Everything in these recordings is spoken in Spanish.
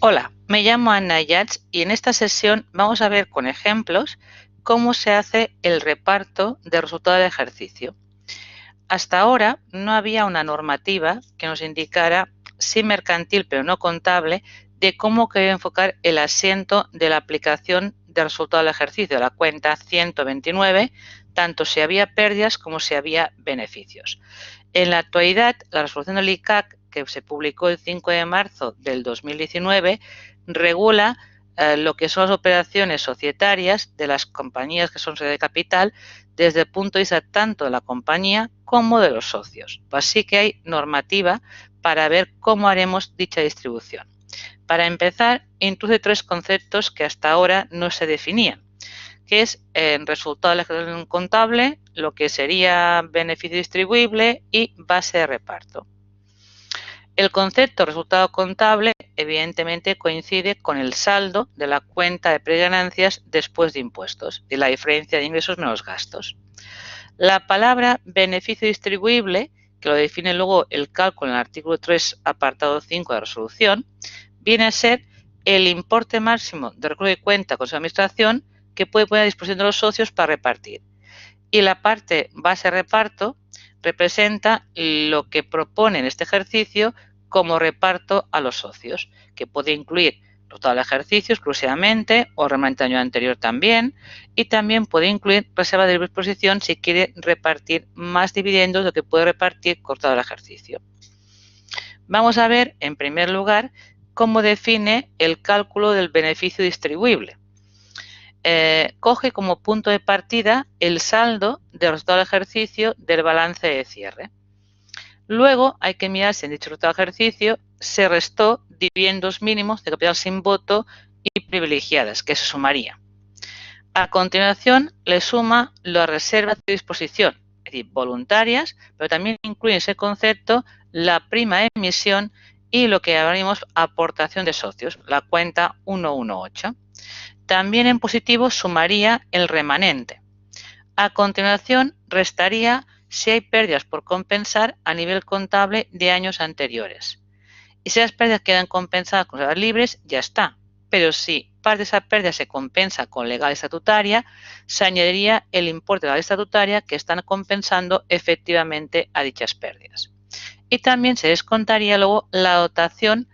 Hola, me llamo Anna Yats y en esta sesión vamos a ver con ejemplos cómo se hace el reparto de resultado del ejercicio. Hasta ahora no había una normativa que nos indicara, sí mercantil pero no contable, de cómo quería enfocar el asiento de la aplicación de resultado del ejercicio, de la cuenta 129, tanto si había pérdidas como si había beneficios. En la actualidad, la resolución del ICAC, que se publicó el 5 de marzo del 2019, regula lo que son las operaciones societarias de las compañías que son sede de capital desde el punto de vista tanto de la compañía como de los socios. Así que hay normativa para ver cómo haremos dicha distribución. Para empezar, introduce tres conceptos que hasta ahora no se definían, que es el resultado de la ejecución contable, lo que sería beneficio distribuible y base de reparto. El concepto resultado contable evidentemente coincide con el saldo de la cuenta de ganancias después de impuestos, de la diferencia de ingresos menos gastos. La palabra beneficio distribuible, que lo define luego el cálculo en el artículo 3, apartado 5 de la resolución, viene a ser el importe máximo de recurso de cuenta con su administración que puede poner a disposición de los socios para repartir. Y la parte base reparto representa lo que propone en este ejercicio como reparto a los socios, que puede incluir todo el ejercicio exclusivamente o remanente año anterior también, y también puede incluir reserva de libre disposición si quiere repartir más dividendos de lo que puede repartir cortado el ejercicio. Vamos a ver, en primer lugar, cómo define el cálculo del beneficio distribuible. Coge como punto de partida el saldo del resultado del ejercicio del balance de cierre. Luego hay que mirar si en dicho resultado del ejercicio se restó dividendos mínimos de capital sin voto y privilegiadas, que se sumaría. A continuación le suma las reservas de disposición, es decir, voluntarias, pero también incluye ese concepto la prima de emisión y lo que llamaremos aportación de socios, la cuenta 118. También en positivo sumaría el remanente. A continuación restaría si hay pérdidas por compensar a nivel contable de años anteriores. Y si las pérdidas quedan compensadas con reservas libres, ya está. Pero si parte de esa pérdida se compensa con legal estatutaria, se añadiría el importe de la legal estatutaria que están compensando efectivamente a dichas pérdidas. Y también se descontaría luego la dotación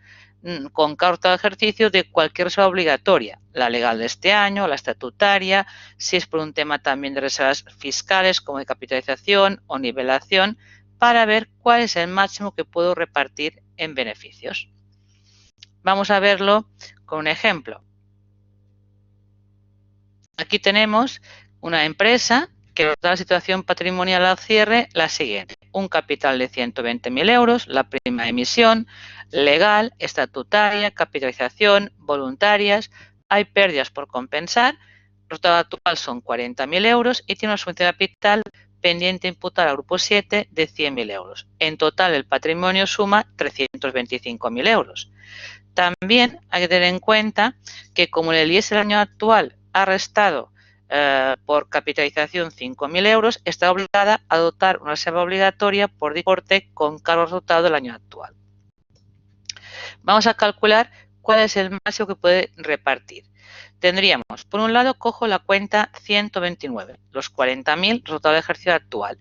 con carta de ejercicio de cualquier reserva obligatoria, la legal de este año, la estatutaria, si es por un tema también de reservas fiscales como de capitalización o nivelación, para ver cuál es el máximo que puedo repartir en beneficios. Vamos a verlo con un ejemplo. Aquí tenemos una empresa que nos da la situación patrimonial al cierre la siguiente. Un capital de 120.000 euros, la prima de emisión, legal, estatutaria, capitalización, voluntarias. Hay pérdidas por compensar. El resultado actual son 40.000 euros y tiene una solución de capital pendiente imputar al grupo 7 de 100.000 euros. En total, el patrimonio suma 325.000 euros. También hay que tener en cuenta que como el IES el año actual ha restado por capitalización 5.000 euros, está obligada a dotar una reserva obligatoria por importe con cargo al resultado del año actual. Vamos a calcular cuál es el máximo que puede repartir. Tendríamos, por un lado, cojo la cuenta 129, los 40.000 resultado del ejercicio actual.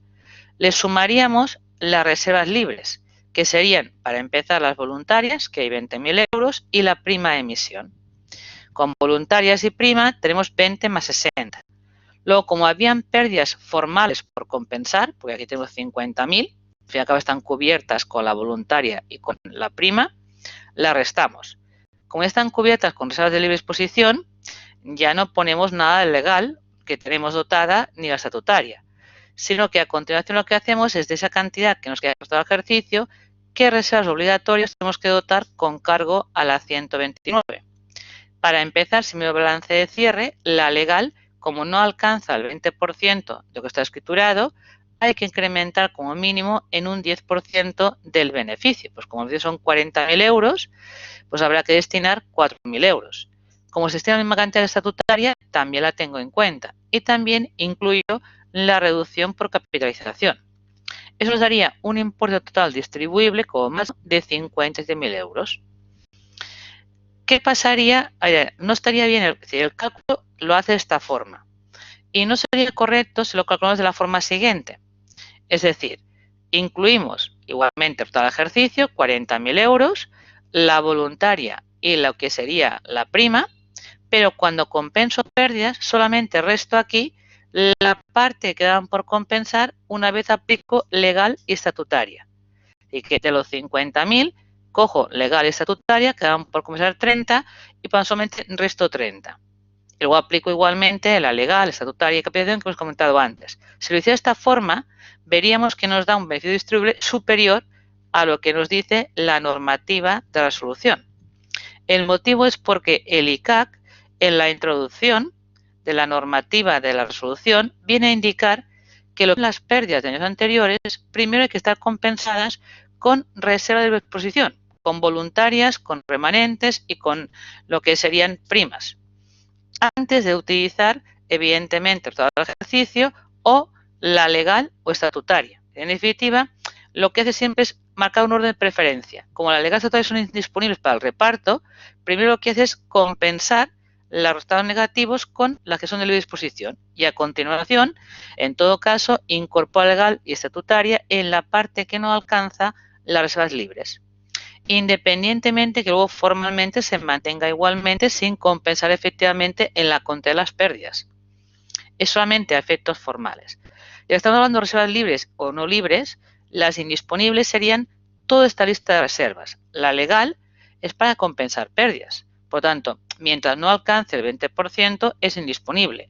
Le sumaríamos las reservas libres, que serían, para empezar, las voluntarias, que hay 20.000 euros, y la prima de emisión. Con voluntarias y prima tenemos 20 más 60. Luego, como habían pérdidas formales por compensar, porque aquí tenemos 50.000, al fin y al cabo están cubiertas con la voluntaria y con la prima, la restamos. Como ya están cubiertas con reservas de libre disposición, ya no ponemos nada de legal que tenemos dotada ni la estatutaria, sino que a continuación lo que hacemos es de esa cantidad que nos queda costado el ejercicio, qué reservas obligatorias tenemos que dotar con cargo a la 129. Para empezar, si me doy balance de cierre, la legal, como no alcanza el 20% de lo que está escriturado, hay que incrementar como mínimo en un 10% del beneficio. Pues como son 40.000 euros, pues habrá que destinar 4.000 euros. Como se destina la misma cantidad estatutaria, también la tengo en cuenta. Y también incluyo la reducción por capitalización. Eso nos daría un importe total distribuible como más de 57.000 euros. ¿Qué pasaría? No estaría bien, el cálculo lo hace de esta forma y no sería correcto si lo calculamos de la forma siguiente. Es decir, incluimos igualmente todo el ejercicio, 40.000 euros, la voluntaria y lo que sería la prima, pero cuando compenso pérdidas solamente resto aquí la parte que quedaban por compensar una vez aplico legal y estatutaria. Y que de los 50.000 cojo legal y estatutaria, quedaban por compensar 30 y solamente resto 30. Y luego aplico igualmente la legal, estatutaria y capitalización que hemos comentado antes. Si lo hiciera de esta forma, veríamos que nos da un beneficio distribuible superior a lo que nos dice la normativa de resolución. El motivo es porque el ICAC, en la introducción de la normativa de la resolución, viene a indicar que las pérdidas de años anteriores primero hay que estar compensadas con reserva de exposición, con voluntarias, con remanentes y con lo que serían primas, antes de utilizar, evidentemente, todo el ejercicio o la legal o estatutaria. En definitiva, lo que hace siempre es marcar un orden de preferencia. Como la legal y estatutaria son indisponibles para el reparto, primero lo que hace es compensar los resultados negativos con las que son de libre disposición y a continuación, en todo caso, incorpora legal y estatutaria en la parte que no alcanza las reservas libres, independientemente que luego formalmente se mantenga igualmente sin compensar efectivamente en la contra de las pérdidas. Es solamente a efectos formales. Ya estamos hablando de reservas libres o no libres, las indisponibles serían toda esta lista de reservas. La legal es para compensar pérdidas. Por tanto, mientras no alcance el 20%, es indisponible.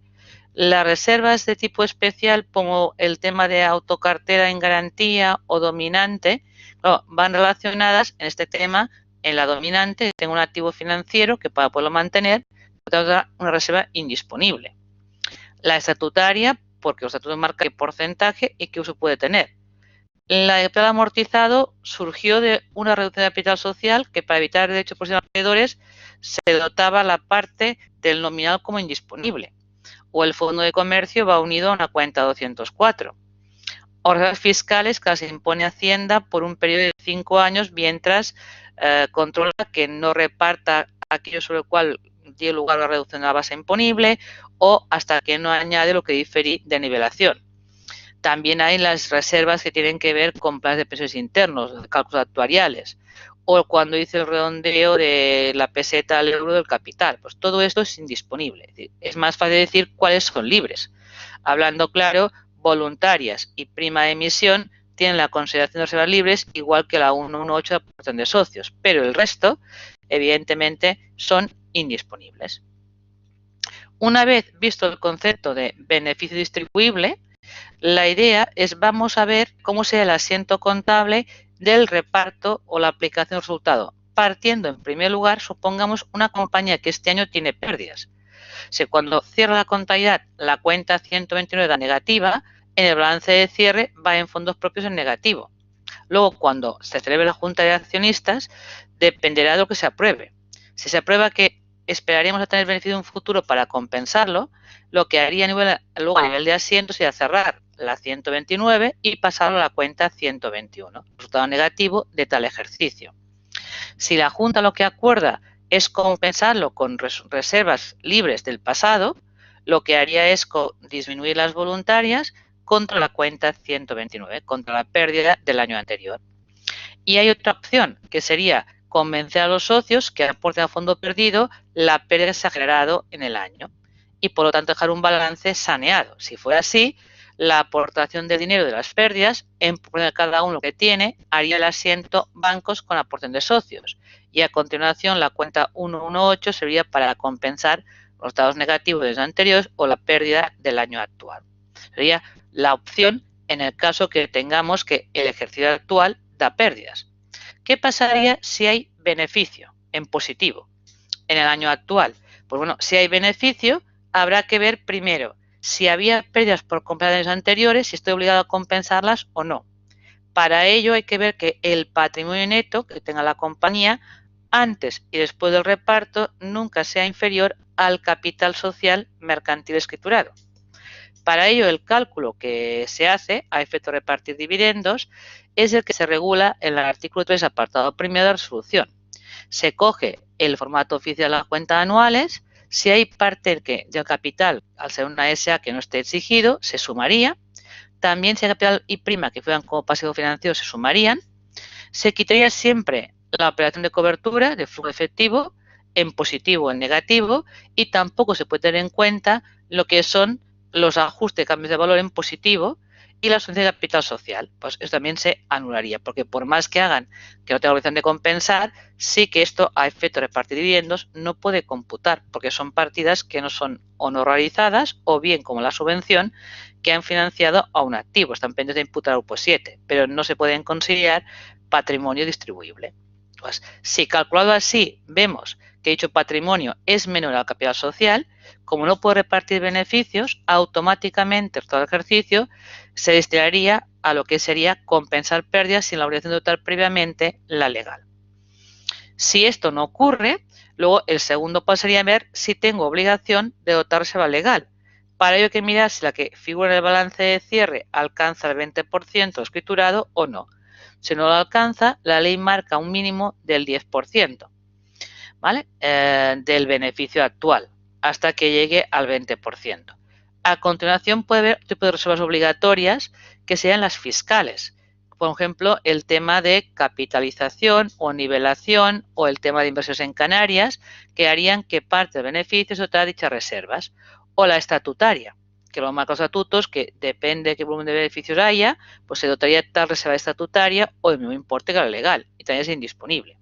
Las reservas de tipo especial, como el tema de autocartera en garantía o dominante, van relacionadas en este tema. En la dominante tengo un activo financiero que para poderlo mantener, una reserva indisponible. La estatutaria, porque los estatutos marcan qué porcentaje y qué uso puede tener. La de capital amortizado surgió de una reducción de capital social que, para evitar derechos por los acreedores, se dotaba la parte del nominal como indisponible. O el fondo de comercio va unido a una cuenta 204. O reservas fiscales que las impone Hacienda por un periodo de 5 años mientras controla que no reparta aquello sobre el cual dio lugar a la reducción de la base imponible o hasta que no añade lo que diferí de nivelación. También hay las reservas que tienen que ver con planes de pensiones internos, cálculos actuariales, o cuando dice el redondeo de la peseta al euro del capital. Pues todo esto es indisponible. Es más fácil decir cuáles son libres. Hablando claro, voluntarias y prima de emisión tienen la consideración de reservas libres igual que la 118 de aportación de socios, pero el resto, evidentemente, son indisponibles. Una vez visto el concepto de beneficio distribuible, la idea es, vamos a ver cómo sea el asiento contable del reparto o la aplicación del resultado, partiendo en primer lugar, supongamos una compañía que este año tiene pérdidas. Si cuando cierra la contabilidad la cuenta 129 da negativa, en el balance de cierre va en fondos propios en negativo. Luego, cuando se celebre la junta de accionistas, dependerá de lo que se apruebe. Si se aprueba que esperaríamos a tener beneficio en un futuro para compensarlo, lo que haría luego a nivel de asientos sería cerrar la 129 y pasarlo a la cuenta 121, resultado negativo de tal ejercicio. Si la Junta lo que acuerda es compensarlo con reservas libres del pasado, lo que haría es disminuir las voluntarias contra la cuenta 129, contra la pérdida del año anterior. Y hay otra opción, que sería convencer a los socios que aporten a fondo perdido la pérdida que se ha generado en el año y, por lo tanto, dejar un balance saneado. Si fuera así, la aportación de dinero de las pérdidas, en cada uno que tiene, haría el asiento bancos con aportación de socios. Y a continuación, la cuenta 118 serviría para compensar los estados negativos de los anteriores o la pérdida del año actual. Sería la opción en el caso que tengamos que el ejercicio actual da pérdidas. ¿Qué pasaría si hay beneficio en positivo en el año actual? Pues bueno, si hay beneficio, habrá que ver primero si había pérdidas por compras anteriores, si estoy obligado a compensarlas o no. Para ello hay que ver que el patrimonio neto que tenga la compañía antes y después del reparto nunca sea inferior al capital social mercantil escriturado. Para ello, el cálculo que se hace a efecto de repartir dividendos es el que se regula en el artículo 3, apartado primero de la resolución. Se coge el formato oficial de las cuentas anuales. Si hay parte del capital, al ser una SA que no esté exigido, se sumaría. También si hay capital y prima que fueran como pasivo financiero, se sumarían. Se quitaría siempre la operación de cobertura de flujo efectivo en positivo o en negativo, y tampoco se puede tener en cuenta lo que son los ajustes de cambios de valor en positivo y la ausencia de capital social. Pues eso también se anularía, porque por más que hagan que no tenga obligación de compensar, sí que esto a efecto de repartir dividendos no puede computar, porque son partidas que no son honorarizadas o bien como la subvención que han financiado a un activo, están pendientes de imputar al grupo 7, pero no se pueden considerar patrimonio distribuible. Pues, si calculado así vemos que dicho patrimonio es menor al capital social, como no puede repartir beneficios, automáticamente todo el ejercicio se destinaría a lo que sería compensar pérdidas sin la obligación de dotar previamente la legal. Si esto no ocurre, luego el segundo paso sería ver si tengo obligación de dotar reserva legal. Para ello hay que mirar si la que figura en el balance de cierre alcanza el 20% escriturado o no. Si no lo alcanza, la ley marca un mínimo del 10%, ¿vale? Del beneficio actual, hasta que llegue al 20%. A continuación puede haber otro tipo de reservas obligatorias que sean las fiscales. Por ejemplo, el tema de capitalización o nivelación, o el tema de inversiones en Canarias, que harían que parte del beneficio se dotara de dichas reservas. O la estatutaria, que lo marcan los estatutos, que depende de qué volumen de beneficios haya, pues se dotaría de tal reserva estatutaria o el mismo importe que la legal, y también es indisponible.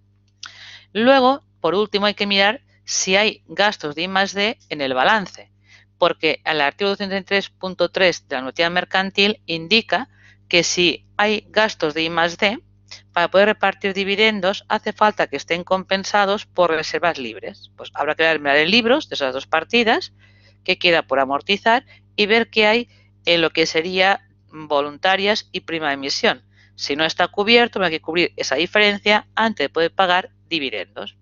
Luego, por último, hay que mirar si hay gastos de I+D en el balance, porque el artículo 233.3 de la normativa mercantil indica que si hay gastos de I+D, para poder repartir dividendos hace falta que estén compensados por reservas libres. Pues habrá que mirar en libros de esas dos partidas que queda por amortizar y ver qué hay en lo que sería voluntarias y prima de emisión. Si no está cubierto, hay que cubrir esa diferencia antes de poder pagar dividendos.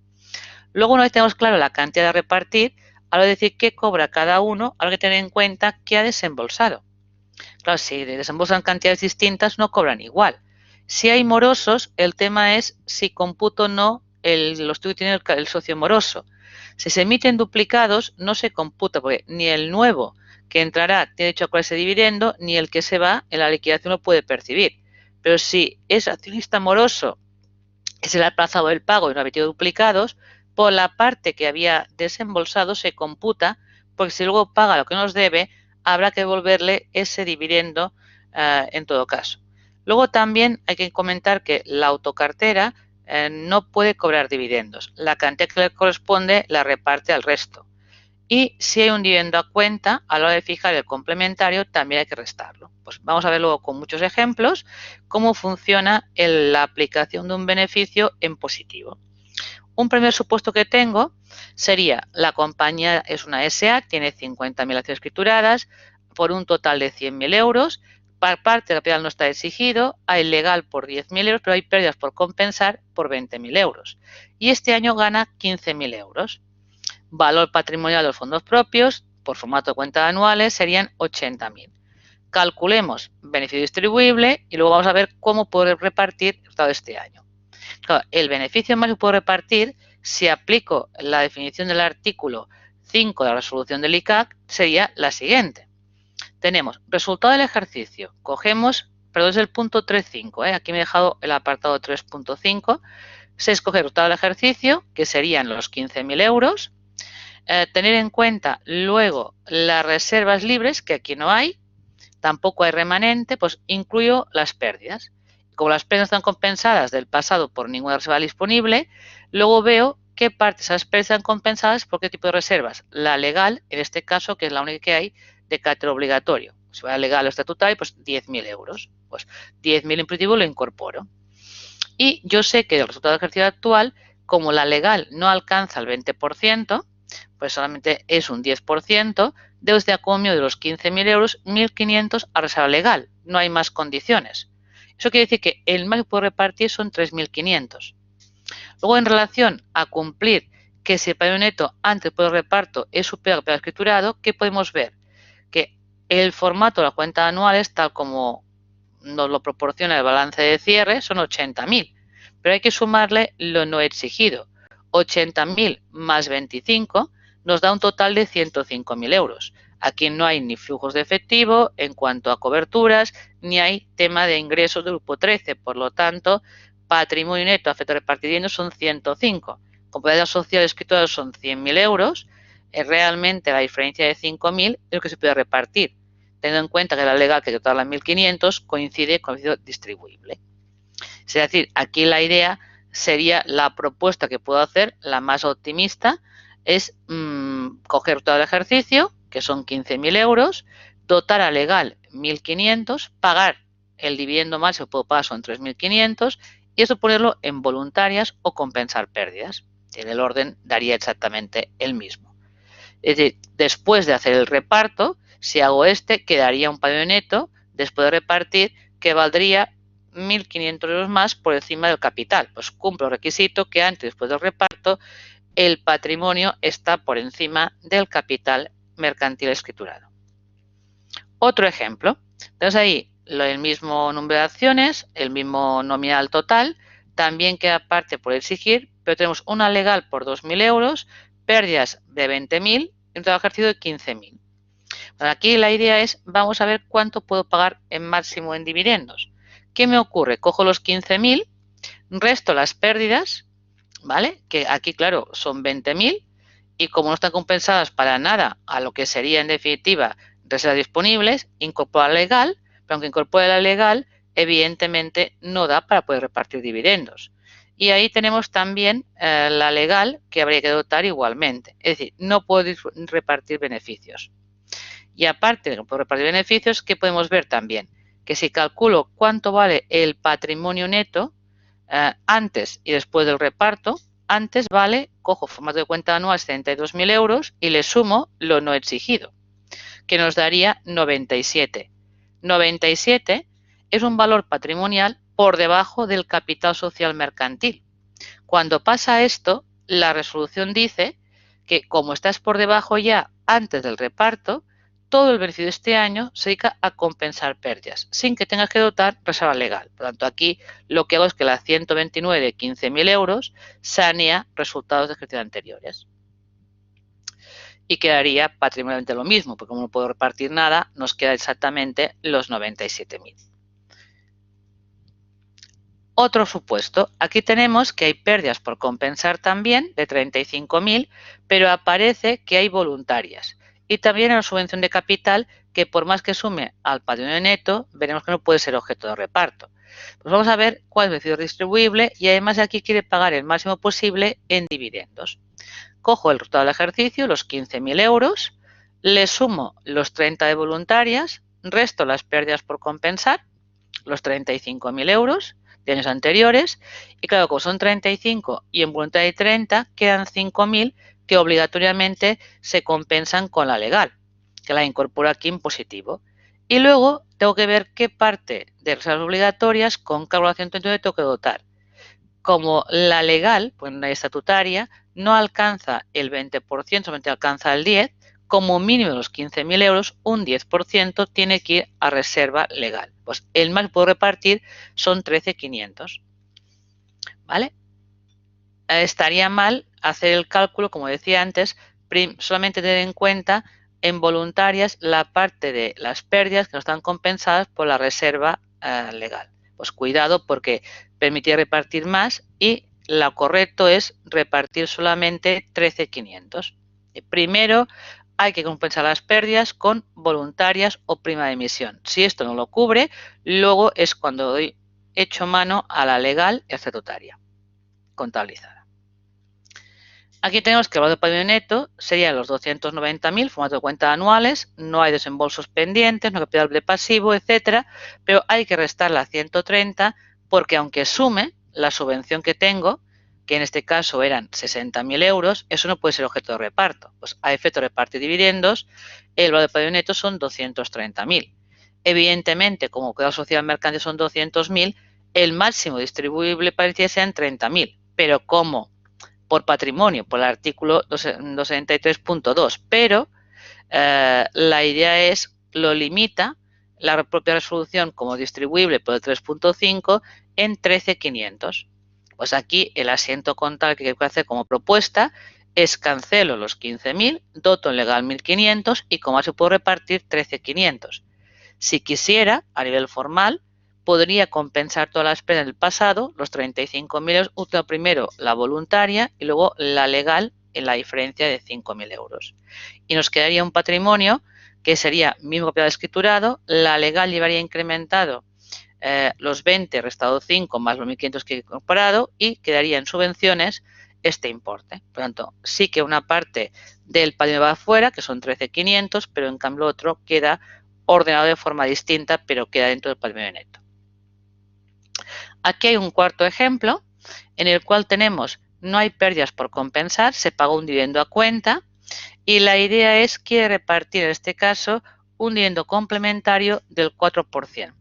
Luego, una vez tenemos claro la cantidad a repartir, ahora decir qué cobra cada uno, hay que tener en cuenta qué ha desembolsado. Claro, si desembolsan cantidades distintas, no cobran igual. Si hay morosos, el tema es si computo o no los que tiene el socio moroso. Si se emiten duplicados, no se computa, porque ni el nuevo que entrará tiene derecho a cobrar ese dividendo, ni el que se va en la liquidación lo puede percibir. Pero si es accionista moroso que se le ha aplazado el pago y no ha metido duplicados, por la parte que había desembolsado se computa, porque si luego paga lo que nos debe, habrá que devolverle ese dividendo en todo caso. Luego también hay que comentar que la autocartera no puede cobrar dividendos. La cantidad que le corresponde la reparte al resto. Y si hay un dividendo a cuenta, a la hora de fijar el complementario también hay que restarlo. Pues vamos a ver luego con muchos ejemplos cómo funciona la aplicación de un beneficio en positivo. Un primer supuesto que tengo sería: la compañía es una SA, tiene 50.000 acciones escrituradas por un total de 100.000 euros. Parte del capital no está exigido, hay legal por 10.000 euros, pero hay pérdidas por compensar por 20.000 euros. Y este año gana 15.000 euros. Valor patrimonial de los fondos propios por formato de cuentas anuales serían 80.000. Calculemos beneficio distribuible y luego vamos a ver cómo poder repartir todo este año. Claro, el beneficio más que puedo repartir, si aplico la definición del artículo 5 de la resolución del ICAC, sería la siguiente. Tenemos resultado del ejercicio. Cogemos, perdón, es el punto 3.5, aquí me he dejado el apartado 3.5. Se escoge el resultado del ejercicio, que serían los 15.000 euros. Tener en cuenta luego las reservas libres, que aquí no hay, tampoco hay remanente, pues incluyo las pérdidas. Como las pérdidas están compensadas del pasado por ninguna reserva disponible, luego veo qué partes de esas pérdidas están compensadas por qué tipo de reservas. La legal, en este caso, que es la única que hay de carácter obligatorio. Si va legal o estatutario, pues 10.000 euros. Pues 10.000 en positivo lo incorporo. Y yo sé que el resultado del ejercicio actual, como la legal no alcanza el 20%, pues solamente es un 10%, debo de acomio de los 15.000 euros, 1.500 a reserva legal. No hay más condiciones. Eso quiere decir que el más que puedo repartir son 3.500. Luego, en relación a cumplir que si el patrimonio neto antes del reparto es superior al capital escriturado, ¿qué podemos ver? Que el formato de las cuentas anuales, tal como nos lo proporciona el balance de cierre, son 80.000. Pero hay que sumarle lo no exigido. 80.000 más 25 nos da un total de 105.000 euros. Aquí no hay ni flujos de efectivo en cuanto a coberturas, ni hay tema de ingresos del grupo 13. Por lo tanto, patrimonio neto a efectos de repartir dividendos son 105. Compropiedad social escritura son 100.000 euros. Realmente la diferencia de 5.000 es lo que se puede repartir, teniendo en cuenta que la legal, que total la 1.500, coincide con el beneficio distribuible. Es decir, aquí la idea sería la propuesta que puedo hacer, la más optimista, es coger todo el ejercicio, que son 15.000 euros, dotar a legal 1.500, pagar el dividendo máximo que puedo pagar son 3.500 y eso ponerlo en voluntarias o compensar pérdidas. En el orden daría exactamente el mismo. Es decir, después de hacer el reparto, si hago quedaría un patrimonio neto, después de repartir, que valdría 1.500 euros más por encima del capital. Pues cumple el requisito que antes y después del reparto el patrimonio está por encima del capital mercantil escriturado. Otro ejemplo. Entonces ahí el mismo número de acciones, el mismo nominal total, también queda parte por exigir, pero tenemos una legal por 2.000 euros, pérdidas de 20.000 y un trabajo ejercido de 15.000. Bueno, aquí la idea es, vamos a ver cuánto puedo pagar en máximo en dividendos. ¿Qué me ocurre? Cojo los 15.000, resto las pérdidas, ¿vale? Que aquí, claro, son 20.000 y como no están compensadas para nada a lo que sería en definitiva reservas disponibles, incorpora la legal, pero aunque incorpore la legal, evidentemente no da para poder repartir dividendos. Y ahí tenemos también la legal que habría que dotar igualmente. Es decir, no puedo repartir beneficios. Y aparte de que puedo repartir beneficios, ¿qué podemos ver también? Que si calculo cuánto vale el patrimonio neto antes y después del reparto, antes vale, cojo formato de cuenta anual 72.000 euros y le sumo lo no exigido, que nos daría 97. 97 es un valor patrimonial por debajo del capital social mercantil. Cuando pasa esto, la resolución dice que como estás por debajo ya antes del reparto, todo el beneficio de este año se dedica a compensar pérdidas, sin que tengas que dotar reserva legal. Por lo tanto, aquí lo que hago es que la 129 de 15.000 euros sanea resultados de ejercicios anteriores. Y quedaría patrimonialmente lo mismo, porque como no puedo repartir nada, nos queda exactamente los 97.000. Otro supuesto, aquí tenemos que hay pérdidas por compensar también de 35.000, pero aparece que hay voluntarias. Y también hay una subvención de capital que por más que sume al patrimonio neto, veremos que no puede ser objeto de reparto. Pues vamos a ver cuál es el beneficio distribuible y además aquí quiere pagar el máximo posible en dividendos. Cojo el resultado del ejercicio, los 15.000 euros, le sumo los 30 de voluntarias, resto las pérdidas por compensar, los 35.000 euros de años anteriores, y claro, como son 35 y en voluntad hay 30, quedan 5.000 que obligatoriamente se compensan con la legal, que la incorporo aquí en positivo. Y luego tengo que ver qué parte de reservas obligatorias con calculación 39 tengo que dotar. Como la legal, pues la estatutaria, no alcanza el 20%, solamente alcanza el 10%, como mínimo de los 15.000 euros, un 10% tiene que ir a reserva legal. Pues el más que puedo repartir son 13.500. ¿Vale? Estaría mal hacer el cálculo, como decía antes, solamente tener en cuenta en voluntarias la parte de las pérdidas que no están compensadas por la reserva legal. Pues cuidado porque permitía repartir más y lo correcto es repartir solamente 13.500. Primero hay que compensar las pérdidas con voluntarias o prima de emisión. Si esto no lo cubre, luego es cuando doy hecho mano a la legal y estatutaria contabilizada. Aquí tenemos que el valor de patrimonio neto serían los 290.000, formato de cuenta anuales, no hay desembolsos pendientes, no hay capital de pasivo, etcétera, pero hay que restar la 130 porque aunque sume la subvención que tengo, que en este caso eran 60.000 euros, eso no puede ser objeto de reparto. Pues a efecto de repartir dividendos, el valor de patrimonio neto son 230.000. Evidentemente, como capital social mercante son 200.000, el máximo distribuible parecía sean 30.000, pero como por patrimonio, por el artículo 273.2, pero la idea es, lo limita la propia resolución como distribuible por el 3.5 en 13.500. Pues aquí el asiento contable que hay que hacer como propuesta es cancelo los 15.000, doto en legal 1.500 y como se puede repartir 13.500. Si quisiera, a nivel formal, podría compensar todas las pérdidas del pasado, los 35.000 euros, usando primero la voluntaria y luego la legal en la diferencia de 5.000 euros. Y nos quedaría un patrimonio que sería mismo capital escriturado, la legal llevaría incrementado los 20 restado 5 más los 1.500 que he incorporado y quedaría en subvenciones este importe. Por lo tanto, sí que una parte del patrimonio va afuera, que son 13.500, pero en cambio otro queda ordenado de forma distinta, pero queda dentro del patrimonio neto. Aquí hay un cuarto ejemplo en el cual tenemos no hay pérdidas por compensar, se pagó un dividendo a cuenta y la idea es que repartir en este caso un dividendo complementario del 4%.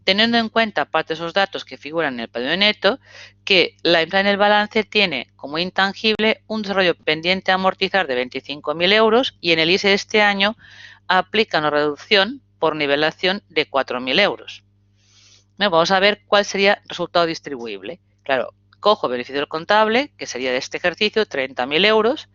Teniendo en cuenta, aparte de esos datos que figuran en el patrimonio neto, que la entrada en el balance tiene como intangible un desarrollo pendiente a amortizar de 25.000 euros y en el ISE de este año aplica una reducción por nivelación de 4.000 euros. Bueno, vamos a ver cuál sería el resultado distribuible. Claro, cojo beneficio contable, que sería de este ejercicio, 30.000 euros,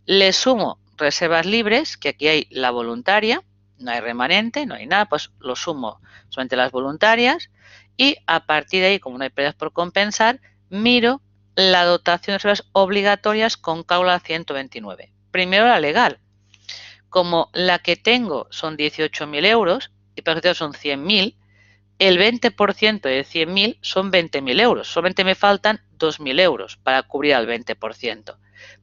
le sumo reservas libres, que aquí hay la voluntaria, no hay remanente, no hay nada, pues lo sumo solamente las voluntarias y a partir de ahí, como no hay pérdidas por compensar, miro la dotación de reservas obligatorias con cálculo a 129. Primero la legal. Como la que tengo son 18.000 euros y para que son 100.000, el 20% de 100.000 son 20.000 euros. Solamente me faltan 2.000 euros para cubrir al 20%.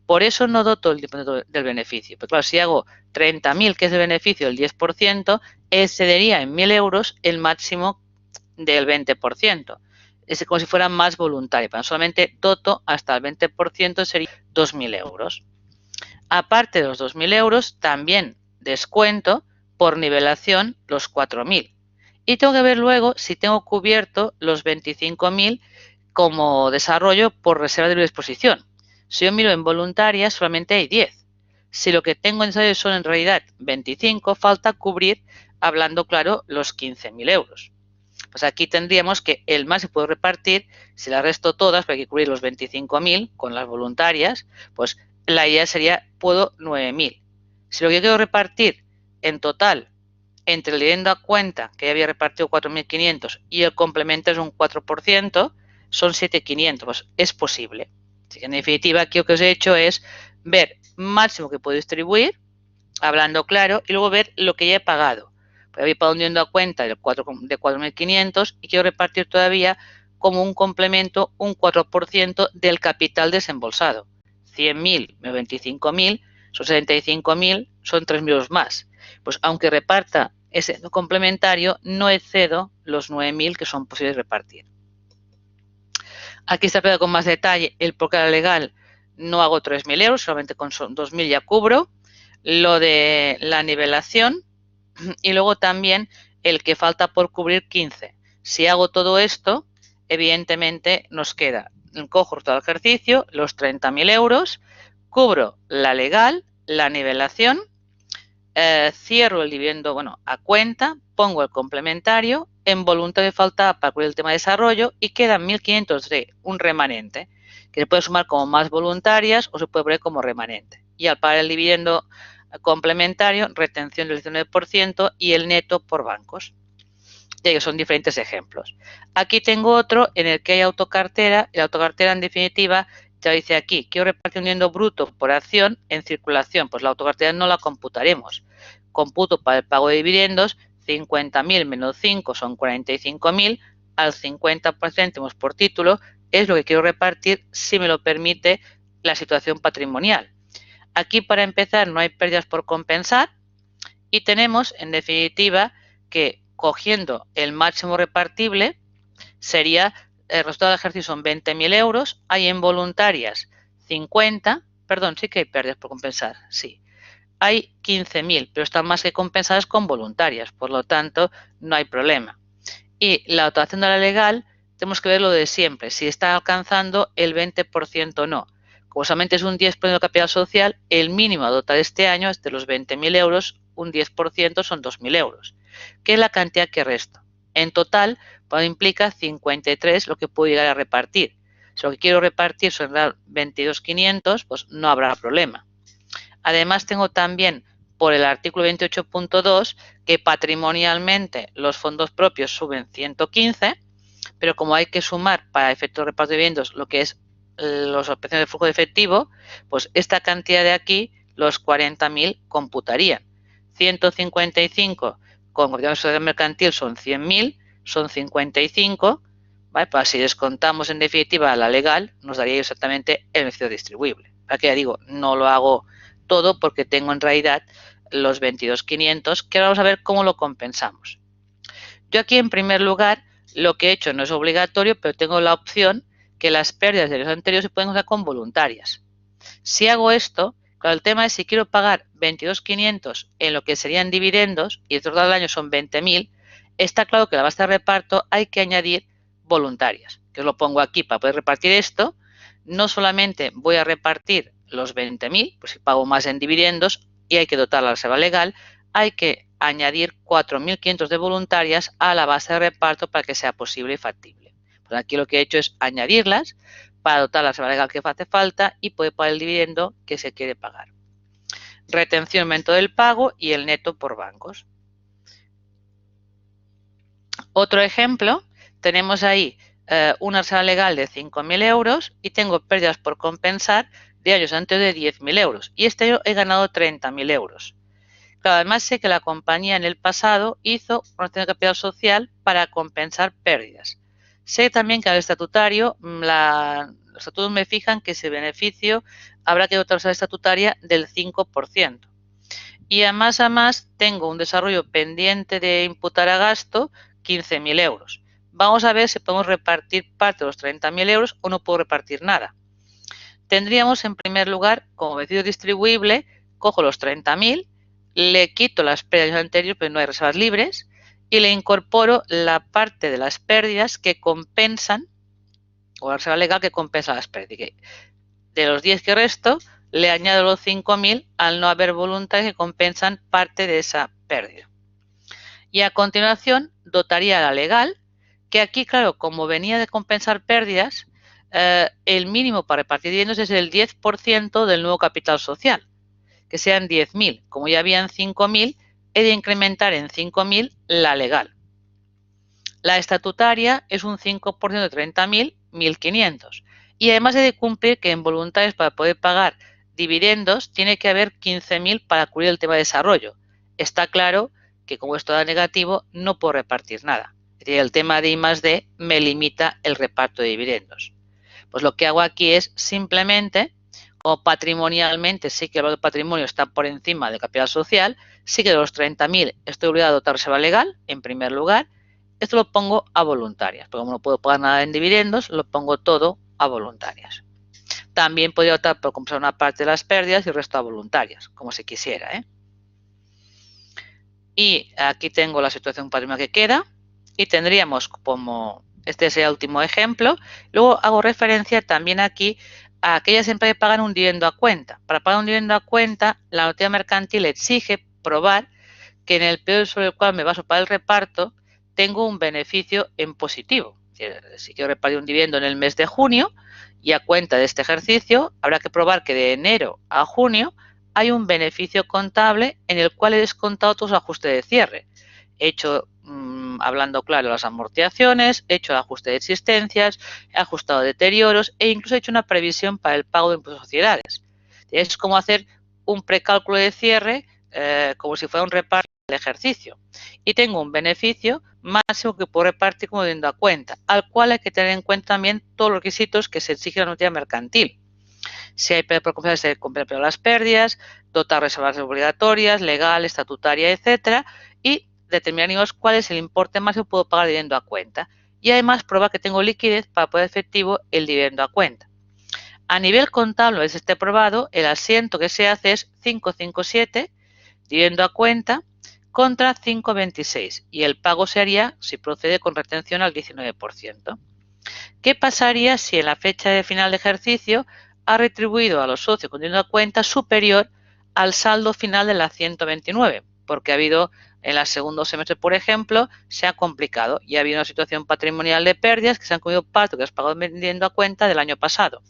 Por eso no doto el del beneficio. Pero claro, si hago 30.000, que es el beneficio del 10%, excedería en 1.000 euros el máximo del 20%. Es como si fuera más voluntario. Pero solamente doto hasta el 20%, sería 2.000 euros. Aparte de los 2.000 euros, también descuento por nivelación los 4.000. Y tengo que ver luego si tengo cubierto los 25.000 como desarrollo por reserva de libre disposición. Si yo miro en voluntarias, solamente hay 10. Si lo que tengo en desarrollo son en realidad 25, falta cubrir, hablando claro, los 15.000 euros. Pues aquí tendríamos que el más se puede repartir, si las resto todas, porque hay que cubrir los 25.000 con las voluntarias, pues la idea sería, puedo 9.000. Si lo que quiero repartir en total entre el dividendo a cuenta, que ya había repartido 4.500, y el complemento es un 4%, son 7.500. Pues es posible. Así que en definitiva, aquí lo que os he hecho es ver máximo que puedo distribuir, hablando claro, y luego ver lo que ya he pagado. Pues había pagado un dividendo a cuenta de 4.500 y quiero repartir todavía como un complemento un 4% del capital desembolsado. 100.000 menos 25.000 son 75.000, son 3.000 euros más. Pues aunque reparta ese complementario, no excedo los 9.000 que son posibles repartir. Aquí está explicado con más detalle el por qué la legal no hago 3.000 euros, solamente con 2.000 ya cubro. Lo de la nivelación y luego también el que falta por cubrir 15. Si hago todo esto, evidentemente nos queda, cojo todo el ejercicio, los 30.000 euros, cubro la legal, la nivelación, cierro el dividendo a cuenta, pongo el complementario, en voluntario falta para cubrir el tema de desarrollo y quedan 1.500 de un remanente, que se puede sumar como más voluntarias o se puede poner como remanente. Y al pagar el dividendo complementario, retención del 19% y el neto por bancos. Ya que son diferentes ejemplos. Aquí tengo otro en el que hay autocartera. Y la autocartera, en definitiva, ya dice aquí, quiero repartir un dividendo bruto por acción en circulación. Pues la autocartera no la computaremos. Computo para el pago de dividendos, 50.000 menos 5 son 45.000, al 50% por título, es lo que quiero repartir si me lo permite la situación patrimonial. Aquí, para empezar, no hay pérdidas por compensar y tenemos, en definitiva, que cogiendo el máximo repartible sería, el resultado del ejercicio son 20.000 euros, hay en voluntarias 50, perdón, sí que hay pérdidas por compensar, sí. Hay 15.000, pero están más que compensadas con voluntarias, por lo tanto, no hay problema. Y la dotación de la legal, tenemos que ver lo de siempre, si está alcanzando el 20% o no. Como solamente es un 10% de capital social, el mínimo a dotar este año es de los 20.000 euros, un 10% son 2.000 euros, que es la cantidad que resto. En total, implica 53 lo que puedo llegar a repartir. Si lo que quiero repartir son 22.500, pues no habrá problema. Además, tengo también por el artículo 28.2 que patrimonialmente los fondos propios suben 115, pero como hay que sumar para efectos de reparto de dividendos lo que es las operaciones de flujo de efectivo, pues esta cantidad de aquí, los 40.000, computarían. 155 con operaciones de sociedad mercantil son 100.000, son 55, ¿vale? Pues si descontamos en definitiva la legal, nos daría exactamente el beneficio distribuible. Para que ya digo, no lo hago todo porque tengo en realidad los 22.500, que ahora vamos a ver cómo lo compensamos. Yo aquí en primer lugar lo que he hecho no es obligatorio, pero tengo la opción que las pérdidas de los anteriores se pueden usar con voluntarias. Si hago esto, claro, el tema es si quiero pagar 22.500 en lo que serían dividendos y el total del año son 20.000, está claro que la base de reparto hay que añadir voluntarias, que os lo pongo aquí para poder repartir esto. No solamente voy a repartir los 20.000, pues si pago más en dividendos y hay que dotar la reserva legal, hay que añadir 4.500 de voluntarias a la base de reparto para que sea posible y factible. Pues aquí lo que he hecho es añadirlas para dotar la reserva legal que hace falta y poder pagar el dividendo que se quiere pagar. Retención, aumento del pago y el neto por bancos. Otro ejemplo, tenemos ahí una reserva legal de 5.000 euros y tengo pérdidas por compensar de años antes de 10.000 euros. Y este año he ganado 30.000 euros. Claro, además sé que la compañía en el pasado hizo una acción de capital social para compensar pérdidas. Sé también que al estatutario, los estatutos me fijan que ese beneficio habrá que dotarse a la estatutaria del 5%. Y a más tengo un desarrollo pendiente de imputar a gasto 15.000 euros. Vamos a ver si podemos repartir parte de los 30.000 euros o no puedo repartir nada. Tendríamos en primer lugar, como beneficio distribuible, cojo los 30.000, le quito las pérdidas anteriores, pero no hay reservas libres, y le incorporo la parte de las pérdidas que compensan, o la reserva legal que compensa las pérdidas. De los 10 que resto, le añado los 5.000 al no haber voluntades que compensan parte de esa pérdida. Y a continuación dotaría la legal, que aquí, claro, como venía de compensar pérdidas, el mínimo para repartir dividendos es el 10% del nuevo capital social, que sean 10.000. Como ya habían 5.000, he de incrementar en 5.000 la legal. La estatutaria es un 5% de 30.000, 1.500. Y además he de cumplir que en voluntarios para poder pagar dividendos tiene que haber 15.000 para cubrir el tema de desarrollo. Está claro que como esto da negativo no puedo repartir nada. Es decir, el tema de I+D me limita el reparto de dividendos. Pues lo que hago aquí es simplemente, como patrimonialmente sí que el valor de patrimonio está por encima del capital social, sí que de los 30.000 estoy obligado a dotar reserva legal, en primer lugar. Esto lo pongo a voluntarias, porque como no puedo pagar nada en dividendos, lo pongo todo a voluntarias. También podría optar por compensar una parte de las pérdidas y el resto a voluntarias, como se quisiera. Y aquí tengo la situación patrimonial que queda y tendríamos como, este es el último ejemplo, luego hago referencia también aquí a aquellas empresas que pagan un dividendo a cuenta. Para pagar un dividendo a cuenta, la notaría mercantil exige probar que en el periodo sobre el cual me baso para el reparto tengo un beneficio en positivo. Si quiero repartir un dividendo en el mes de junio y a cuenta de este ejercicio, habrá que probar que de enero a junio hay un beneficio contable en el cual he descontado todos los ajustes de cierre. He hecho, hablando claro, las amortizaciones, he hecho el ajuste de existencias, he ajustado deterioros e incluso he hecho una previsión para el pago de impuestos de sociedades. Es como hacer un precálculo de cierre como si fuera un reparto del ejercicio. Y tengo un beneficio máximo que puedo repartir como dividendo a cuenta, al cual hay que tener en cuenta también todos los requisitos que se exigen en la notaría mercantil. Si hay pérdida por compensar, se compensar las pérdidas, dotar reservas obligatorias, legal, estatutaria, etcétera, y determinar cuál es el importe máximo que puedo pagar dividendo a cuenta. Y además probar que tengo liquidez para poder efectivo el dividendo a cuenta. A nivel contable, es este probado, el asiento que se hace es 557, dividendo a cuenta, contra 5,26 y el pago se haría, si procede, con retención al 19%. ¿Qué pasaría si en la fecha de final de ejercicio ha retribuido a los socios con dividendo a cuenta superior al saldo final de la 129? porque ha habido en el segundo semestre, por ejemplo, se ha complicado y ha habido una situación patrimonial de pérdidas que se han comido parte que has pagado vendiendo a cuenta del año pasado.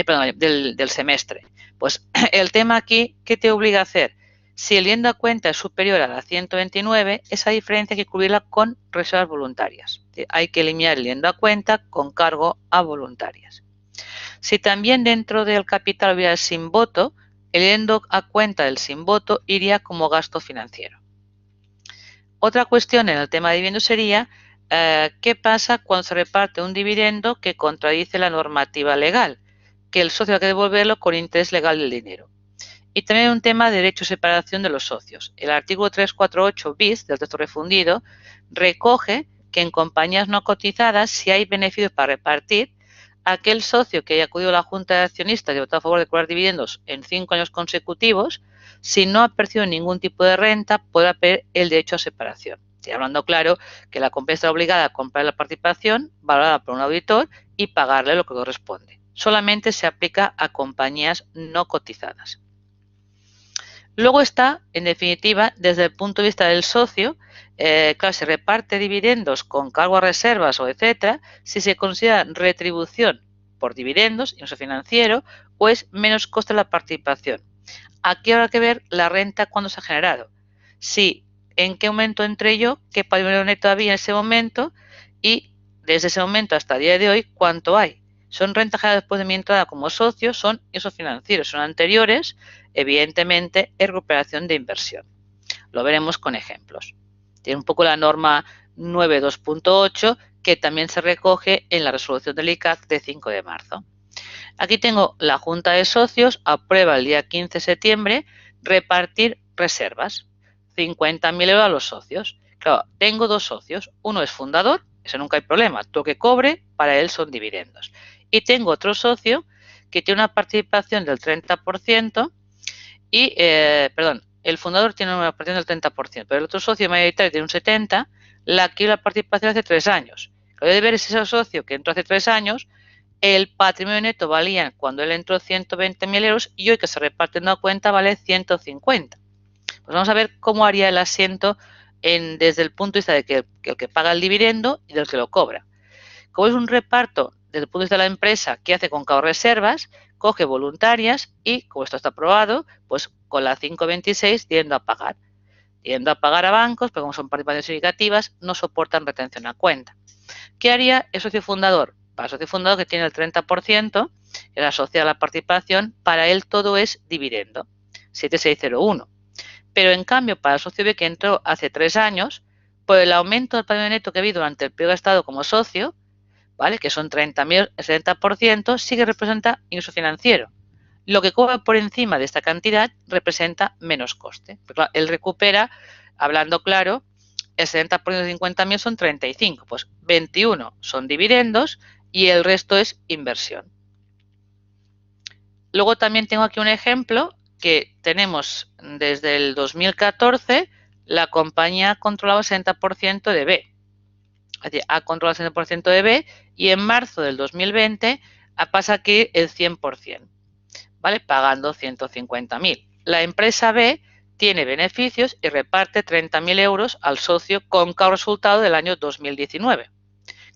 Perdón, del semestre. Pues el tema aquí, ¿qué te obliga a hacer? Si el yendo a cuenta es superior a la 129, esa diferencia hay que cubrirla con reservas voluntarias. Hay que eliminar el yendo a cuenta con cargo a voluntarias. Si también dentro del capital hubiera el sin voto, el yendo a cuenta del sin voto iría como gasto financiero. Otra cuestión en el tema de dividendos sería ¿qué pasa cuando se reparte un dividendo que contradice la normativa legal? Que el socio ha que devolverlo con interés legal del dinero. Y también un tema de derecho de separación de los socios. El artículo 348 bis del texto refundido recoge que en compañías no cotizadas, si hay beneficios para repartir, aquel socio que haya acudido a la Junta de Accionistas y votado a favor de cobrar dividendos en 5 años consecutivos, si no ha percibido ningún tipo de renta, podrá pedir el derecho a separación. Estoy hablando claro que la compañía está obligada a comprar la participación valorada por un auditor y pagarle lo que corresponde. Solamente se aplica a compañías no cotizadas. Luego está, en definitiva, desde el punto de vista del socio, claro, se reparte dividendos con cargo a reservas o etcétera, si se considera retribución por dividendos, ingreso financiero, o es menos coste la participación. Aquí habrá que ver la renta cuando se ha generado. Si, en qué momento entré yo, qué patrimonio neto había en ese momento y desde ese momento hasta el día de hoy, cuánto hay. Son rentas generadas después de mi entrada como socio, son esos financieros, son anteriores, evidentemente es recuperación de inversión. Lo veremos con ejemplos. Tiene un poco la norma 9.2.8 que también se recoge en la resolución del ICAC de 5 de marzo. Aquí tengo la Junta de Socios, aprueba el día 15 de septiembre repartir reservas, 50.000 euros a los socios. Claro, tengo dos socios, uno es fundador, ese nunca hay problema, todo lo que cobre para él son dividendos. Y tengo otro socio que tiene una participación del 30% y, perdón, el fundador tiene una participación del 30%, pero el otro socio mayoritario tiene un 70%, aquí la participación hace 3 años. Lo que debe ver es ese socio que entró hace 3 años, el patrimonio neto valía cuando él entró 120.000 euros y hoy que se reparte en una cuenta vale 150. Pues vamos a ver cómo haría el asiento desde el punto de vista de que el que paga el dividendo y del que lo cobra. Como es un reparto desde el punto de vista de la empresa que hace con cargo reservas, coge voluntarias y, como esto está aprobado, pues con la 526 tiendo a pagar. Tiendo a pagar a bancos, pero como son participaciones significativas, no soportan retención a cuenta. ¿Qué haría el socio fundador? Para el socio fundador que tiene el 30%, que es asociado a la participación, para él todo es dividendo, 7601. Pero en cambio, para el socio B que entró hace 3 años, por el aumento del patrimonio neto que ha habido durante el periodo de estado como socio, ¿vale? Que son 30.000, el 70%, sí que representa ingreso financiero. Lo que cobra por encima de esta cantidad representa menos coste. Pero claro, él recupera, hablando claro, el 70% de 50.000 son 35, pues 21 son dividendos y el resto es inversión. Luego también tengo aquí un ejemplo que tenemos desde el 2014, la compañía ha controlado el 60% de B. Ha controlado el 60% de B y en marzo del 2020 pasa aquí el 100%, ¿vale? Pagando 150.000. La empresa B tiene beneficios y reparte 30.000 euros al socio con cada resultado del año 2019.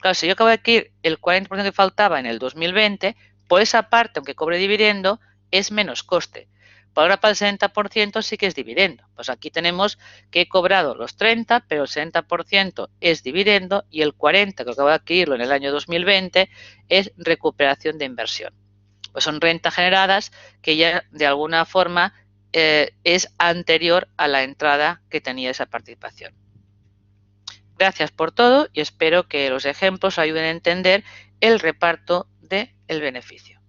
Claro, si yo acabo de adquirir el 40% que faltaba en el 2020, por esa parte, aunque cobre dividendo, es menos coste. Por ahora para el 60% sí que es dividendo. Pues aquí tenemos que he cobrado los 30, pero el 60% es dividendo y el 40% que acabo de adquirirlo en el año 2020 es recuperación de inversión. Pues son rentas generadas que ya de alguna forma es anterior a la entrada que tenía esa participación. Gracias por todo y espero que los ejemplos ayuden a entender el reparto del beneficio.